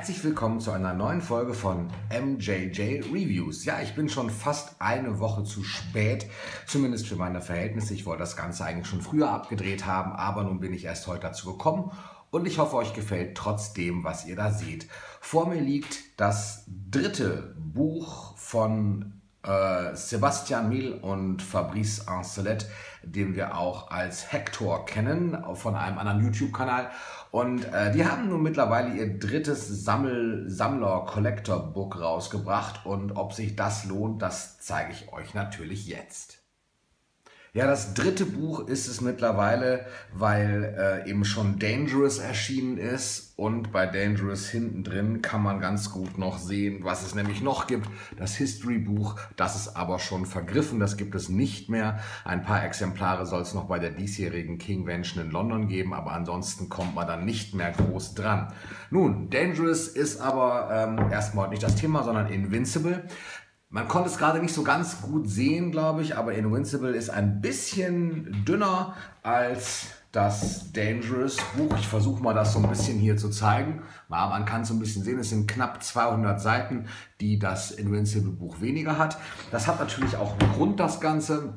Herzlich willkommen zu einer neuen Folge von MJJ Reviews. Ja, ich bin schon fast eine Woche zu spät, zumindest für meine Verhältnisse. Ich wollte das Ganze eigentlich schon früher abgedreht haben, aber nun bin ich erst heute dazu gekommen und ich hoffe, euch gefällt trotzdem, was ihr da seht. Vor mir liegt das dritte Buch von Sebastian Mil und Fabrice Ancelet, den wir auch als Hector kennen, von einem anderen YouTube-Kanal. Und die haben nun mittlerweile ihr drittes Sammler-Collector-Book rausgebracht. Und ob sich das lohnt, das zeige ich euch natürlich jetzt. Ja, das dritte Buch ist es mittlerweile, weil eben schon Dangerous erschienen ist und bei Dangerous hinten drin kann man ganz gut noch sehen, was es nämlich noch gibt. Das History-Buch, das ist aber schon vergriffen, das gibt es nicht mehr. Ein paar Exemplare soll es noch bei der diesjährigen Kingvention in London geben, aber ansonsten kommt man dann nicht mehr groß dran. Nun, Dangerous ist aber erstmal nicht das Thema, sondern Invincible. Man konnte es gerade nicht so ganz gut sehen, glaube ich, aber Invincible ist ein bisschen dünner als das Dangerous Buch. Ich versuche mal das so ein bisschen hier zu zeigen. Man kann es so ein bisschen sehen, es sind knapp 200 Seiten, die das Invincible Buch weniger hat. Das hat natürlich auch einen Grund, das Ganze.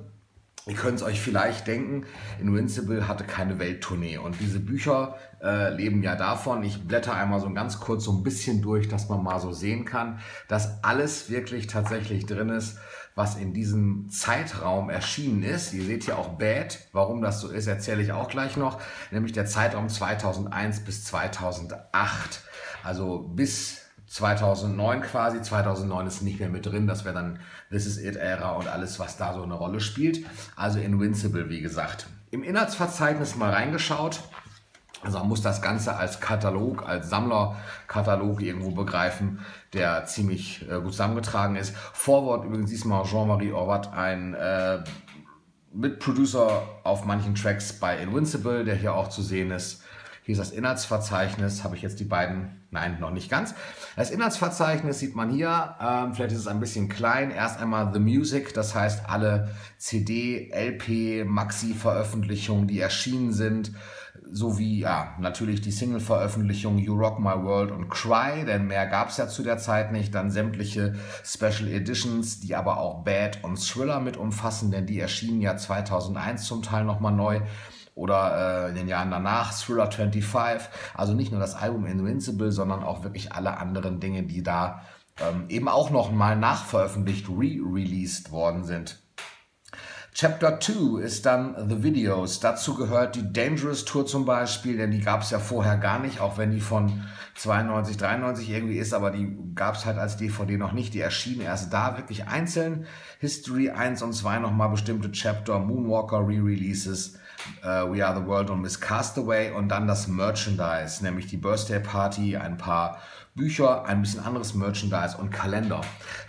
Ihr könnt es euch vielleicht denken, Invincible hatte keine Welttournee und diese Bücher leben ja davon. Ich blätter einmal so ganz kurz so ein bisschen durch, dass man mal so sehen kann, dass alles wirklich tatsächlich drin ist, was in diesem Zeitraum erschienen ist. Ihr seht hier auch Bad, warum das so ist, erzähle ich auch gleich noch, nämlich der Zeitraum 2001 bis 2008, also bis 2009 quasi, 2009 ist nicht mehr mit drin, das wäre dann This Is It Ära und alles, was da so eine Rolle spielt. Also Invincible, wie gesagt. Im Inhaltsverzeichnis mal reingeschaut, also man muss das Ganze als Katalog, als Sammlerkatalog irgendwo begreifen, der ziemlich gut zusammengetragen ist. Vorwort übrigens diesmal Jean-Marie Horvat, ein Mitproducer auf manchen Tracks bei Invincible, der hier auch zu sehen ist. Hier ist das Inhaltsverzeichnis, habe ich jetzt die beiden, nein, noch nicht ganz. Das Inhaltsverzeichnis sieht man hier, vielleicht ist es ein bisschen klein. Erst einmal The Music, das heißt alle CD, LP, Maxi-Veröffentlichungen, die erschienen sind, sowie ja, natürlich die Single-Veröffentlichung You Rock My World und Cry, denn mehr gab es ja zu der Zeit nicht. Dann sämtliche Special Editions, die aber auch Bad und Thriller mit umfassen, denn die erschienen ja 2001 zum Teil nochmal neu. Oder in den Jahren danach, Thriller 25, also nicht nur das Album Invincible, sondern auch wirklich alle anderen Dinge, die da eben auch noch mal nachveröffentlicht, re-released worden sind. Chapter 2 ist dann The Videos. Dazu gehört die Dangerous Tour zum Beispiel, denn die gab es ja vorher gar nicht, auch wenn die von 92, 93 irgendwie ist, aber die gab es halt als DVD noch nicht. Die erschienen erst da wirklich einzeln. History 1 und 2 nochmal bestimmte Chapter, Moonwalker Re-Releases, We Are the World und Miss Castaway und dann das Merchandise, nämlich die Birthday Party, ein paar Bücher, ein bisschen anderes Merchandise und Kalender.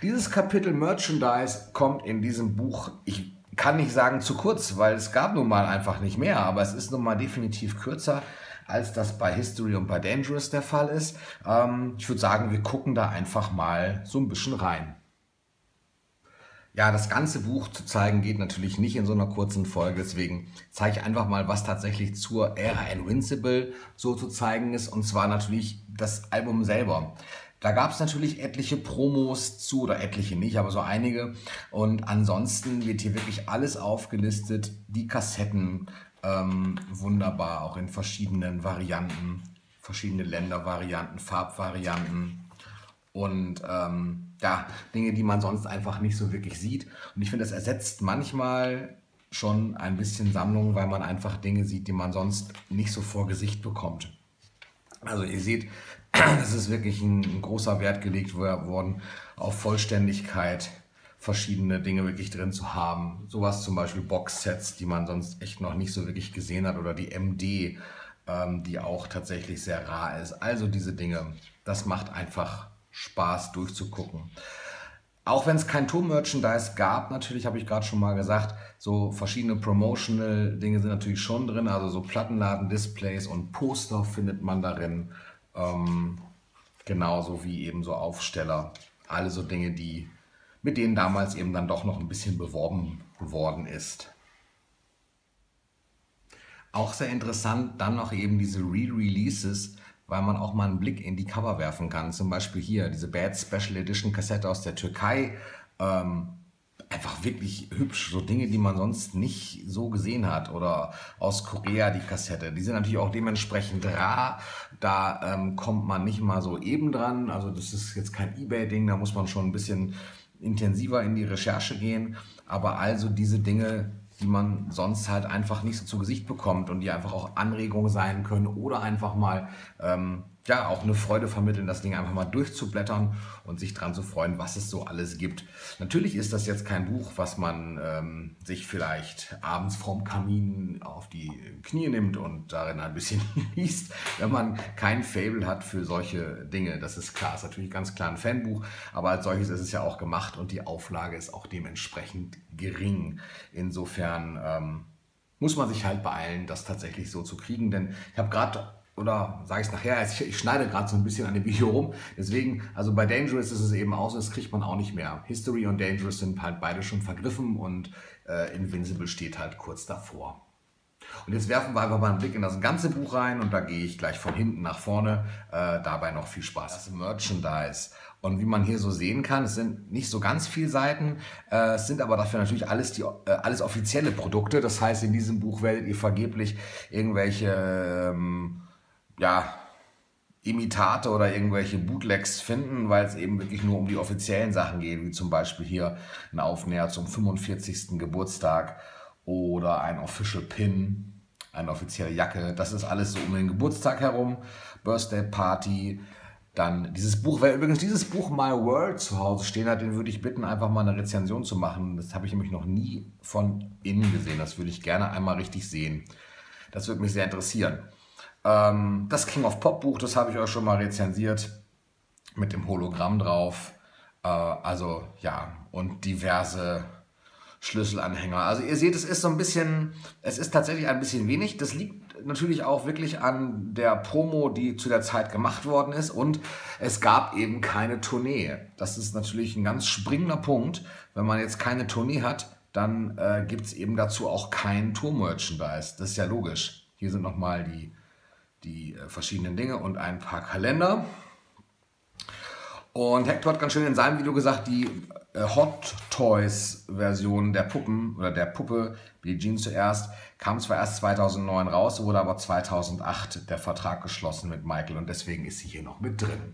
Dieses Kapitel Merchandise kommt in diesem Buch, ich kann nicht sagen zu kurz, weil es gab nun mal einfach nicht mehr, aber es ist nun mal definitiv kürzer, als das bei History und bei Dangerous der Fall ist. Ich würde sagen, wir gucken da einfach mal so ein bisschen rein. Ja, das ganze Buch zu zeigen geht natürlich nicht in so einer kurzen Folge, deswegen zeige ich einfach mal, was tatsächlich zur Ära Invincible so zu zeigen ist, und zwar natürlich das Album selber. Da gab es natürlich etliche Promos zu, oder etliche nicht, aber so einige, und ansonsten wird hier wirklich alles aufgelistet, die Kassetten, wunderbar, auch in verschiedenen Varianten, verschiedene Ländervarianten, Farbvarianten. Und ja, Dinge, die man sonst einfach nicht so wirklich sieht. Und ich finde, das ersetzt manchmal schon ein bisschen Sammlung, weil man einfach Dinge sieht, die man sonst nicht so vor Gesicht bekommt. Also ihr seht, es ist wirklich ein großer Wert gelegt worden, auf Vollständigkeit, verschiedene Dinge wirklich drin zu haben. Sowas zum Beispiel Boxsets, die man sonst echt noch nicht so wirklich gesehen hat, oder die MD, die auch tatsächlich sehr rar ist. Also diese Dinge, das macht einfach Spaß durchzugucken. Auch wenn es kein Tour-Merchandise gab, natürlich habe ich gerade schon mal gesagt, so verschiedene Promotional-Dinge sind natürlich schon drin, also so Plattenladen-Displays und Poster findet man darin, genauso wie eben so Aufsteller, alle so Dinge, mit denen damals eben dann doch noch ein bisschen beworben worden ist. Auch sehr interessant dann noch eben diese Re-Releases weil man auch mal einen Blick in die Cover werfen kann. Zum Beispiel hier, diese Bad Special Edition Kassette aus der Türkei. Einfach wirklich hübsch, so Dinge, die man sonst nicht so gesehen hat. Oder aus Korea die Kassette. Die sind natürlich auch dementsprechend rar. Da kommt man nicht mal so eben dran. Also das ist jetzt kein eBay-Ding, da muss man schon ein bisschen intensiver in die Recherche gehen. Aber also diese Dinge, die man sonst halt einfach nicht so zu Gesicht bekommt und die einfach auch Anregungen sein können oder einfach mal ja, auch eine Freude vermitteln, das Ding einfach mal durchzublättern und sich dran zu freuen, was es so alles gibt. Natürlich ist das jetzt kein Buch, was man sich vielleicht abends vorm Kamin auf die Knie nimmt und darin ein bisschen liest, wenn man kein Faible hat für solche Dinge. Das ist klar, ist natürlich ganz klar ein Fanbuch, aber als solches ist es ja auch gemacht und die Auflage ist auch dementsprechend gering. Insofern muss man sich halt beeilen, das tatsächlich so zu kriegen, denn ich habe gerade, oder sage ich es nachher, ich schneide gerade so ein bisschen an dem Video rum, deswegen, also bei Dangerous ist es eben auch so, das kriegt man auch nicht mehr. History und Dangerous sind halt beide schon vergriffen und Invincible steht halt kurz davor. Und jetzt werfen wir einfach mal einen Blick in das ganze Buch rein und da gehe ich gleich von hinten nach vorne. Dabei noch viel Spaß. Das ist Merchandise. Und wie man hier so sehen kann, es sind nicht so ganz viele Seiten, es sind aber dafür natürlich alles offizielle Produkte. Das heißt, in diesem Buch werdet ihr vergeblich irgendwelche ja, Imitate oder irgendwelche Bootlegs finden, weil es eben wirklich nur um die offiziellen Sachen geht, wie zum Beispiel hier ein Aufnäher zum 45. Geburtstag oder ein Official Pin, eine offizielle Jacke. Das ist alles so um den Geburtstag herum, Birthday Party. Dann dieses Buch, wer übrigens dieses Buch My World zu Hause stehen hat, den würde ich bitten, einfach mal eine Rezension zu machen. Das habe ich nämlich noch nie von innen gesehen. Das würde ich gerne einmal richtig sehen. Das würde mich sehr interessieren. Das King of Pop Buch, das habe ich euch schon mal rezensiert, mit dem Hologramm drauf. Also ja, und diverse Schlüsselanhänger. Also ihr seht, es ist so ein bisschen, es ist tatsächlich ein bisschen wenig. Das liegt natürlich auch wirklich an der Promo, die zu der Zeit gemacht worden ist, und es gab eben keine Tournee. Das ist natürlich ein ganz springender Punkt. Wenn man jetzt keine Tournee hat, dann gibt es eben dazu auch kein Tour-Merchandise. Das ist ja logisch. Hier sind nochmal die verschiedenen Dinge und ein paar Kalender. Und Hector hat ganz schön in seinem Video gesagt, die Hot Toys Version der Puppen oder der Puppe Billie Jean zuerst kam zwar erst 2009 raus, wurde aber 2008 der Vertrag geschlossen mit Michael und deswegen ist sie hier noch mit drin.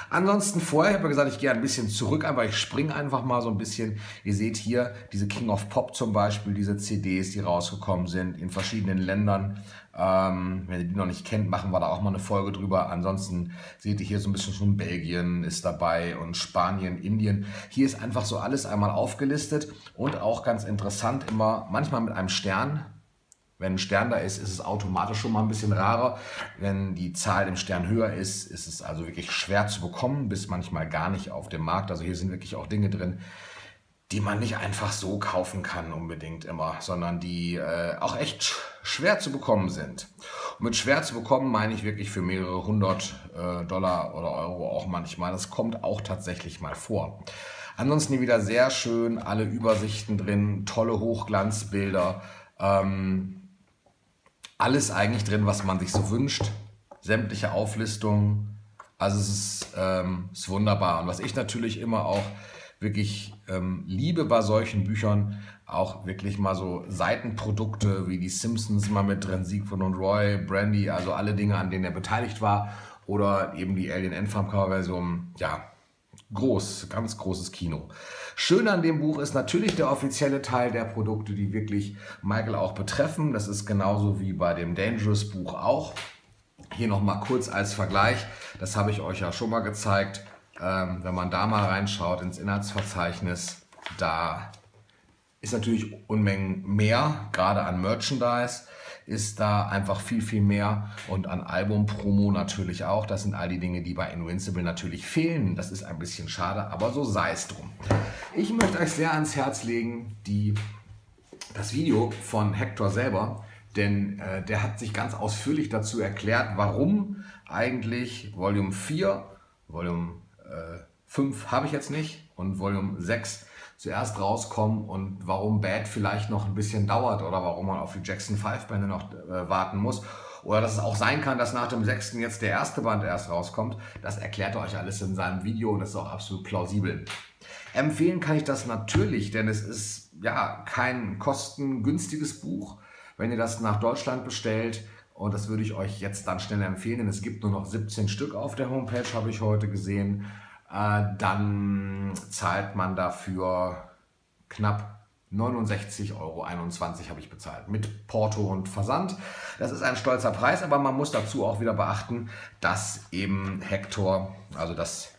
Ansonsten vorher, ich habe ja gesagt, ich gehe ein bisschen zurück, einfach ich springe einfach mal so ein bisschen. Ihr seht hier diese King of Pop zum Beispiel, diese CDs, die rausgekommen sind in verschiedenen Ländern. Wenn ihr die noch nicht kennt, machen wir da auch mal eine Folge drüber. Ansonsten seht ihr hier so ein bisschen schon Belgien ist dabei und Spanien, Indien. Hier ist einfach so alles einmal aufgelistet und auch ganz interessant immer, manchmal mit einem Stern. Wenn ein Stern da ist, ist es automatisch schon mal ein bisschen rarer. Wenn die Zahl im Stern höher ist, ist es also wirklich schwer zu bekommen, bis manchmal gar nicht auf dem Markt. Also hier sind wirklich auch Dinge drin, die man nicht einfach so kaufen kann unbedingt immer, sondern die auch echt schwer zu bekommen sind. Und mit schwer zu bekommen meine ich wirklich für mehrere hundert Dollar oder Euro auch manchmal. Das kommt auch tatsächlich mal vor. Ansonsten hier wieder sehr schön, alle Übersichten drin, tolle Hochglanzbilder, alles eigentlich drin, was man sich so wünscht, sämtliche Auflistungen, also es ist wunderbar. Und was ich natürlich immer auch wirklich liebe bei solchen Büchern, auch wirklich mal so Seitenprodukte wie die Simpsons mal mit drin, Siegfried und Roy, Brandy, also alle Dinge, an denen er beteiligt war, oder eben die Alien Endfarm Coverversion, ja, groß, ganz großes Kino. Schön an dem Buch ist natürlich der offizielle Teil der Produkte, die wirklich Michael auch betreffen. Das ist genauso wie bei dem Dangerous Buch auch. Hier nochmal kurz als Vergleich, das habe ich euch ja schon mal gezeigt. Wenn man da mal reinschaut ins Inhaltsverzeichnis, da ist natürlich Unmengen mehr, gerade an Merchandise ist da einfach viel, viel mehr und an Album-Promo natürlich auch. Das sind all die Dinge, die bei Invincible natürlich fehlen. Das ist ein bisschen schade, aber so sei es drum. Ich möchte euch sehr ans Herz legen, das Video von Hector selber, denn der hat sich ganz ausführlich dazu erklärt, warum eigentlich Volume 4, Volume 5 habe ich jetzt nicht und Volume 6 zuerst rauskommen und warum Bad vielleicht noch ein bisschen dauert oder warum man auf die Jackson 5 Bände noch warten muss Oder dass es auch sein kann, dass nach dem 6. jetzt der erste Band erst rauskommt. Das erklärt er euch alles in seinem Video und das ist auch absolut plausibel. Empfehlen kann ich das natürlich, denn es ist ja kein kostengünstiges Buch. Wenn ihr das nach Deutschland bestellt, und das würde ich euch jetzt dann schnell empfehlen, denn es gibt nur noch 17 Stück auf der Homepage, habe ich heute gesehen, dann zahlt man dafür knapp 69,21 Euro habe ich bezahlt, mit Porto und Versand. Das ist ein stolzer Preis, aber man muss dazu auch wieder beachten, dass eben Hector, also dass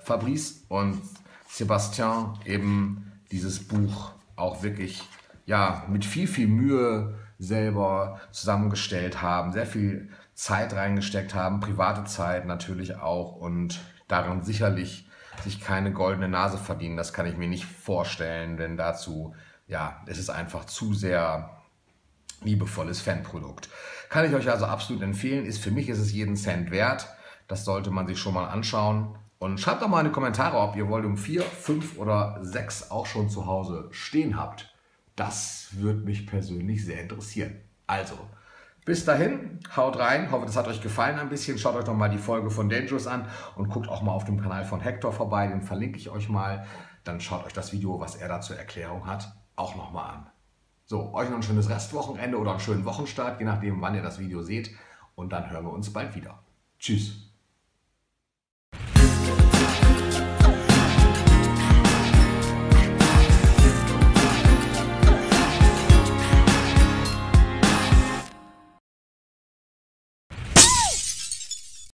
Fabrice und Sébastien eben dieses Buch auch wirklich ja, mit viel Mühe selber zusammengestellt haben, sehr viel Zeit reingesteckt haben, private Zeit natürlich auch und daran sicherlich sich keine goldene Nase verdienen. Das kann ich mir nicht vorstellen, denn dazu, ja, es ist einfach zu sehr liebevolles Fanprodukt. Kann ich euch also absolut empfehlen. Für mich ist es jeden Cent wert. Das sollte man sich schon mal anschauen. Und schreibt doch mal in die Kommentare, ob ihr Volume 4, 5 oder 6 auch schon zu Hause stehen habt. Das würde mich persönlich sehr interessieren. Also, bis dahin, haut rein. Hoffe, das hat euch gefallen ein bisschen. Schaut euch noch mal die Folge von Dangerous an und guckt auch mal auf dem Kanal von Hector vorbei. Den verlinke ich euch mal. Dann schaut euch das Video, was er da zur Erklärung hat, auch noch mal an. So, euch noch ein schönes Restwochenende oder einen schönen Wochenstart, je nachdem, wann ihr das Video seht. Und dann hören wir uns bald wieder. Tschüss.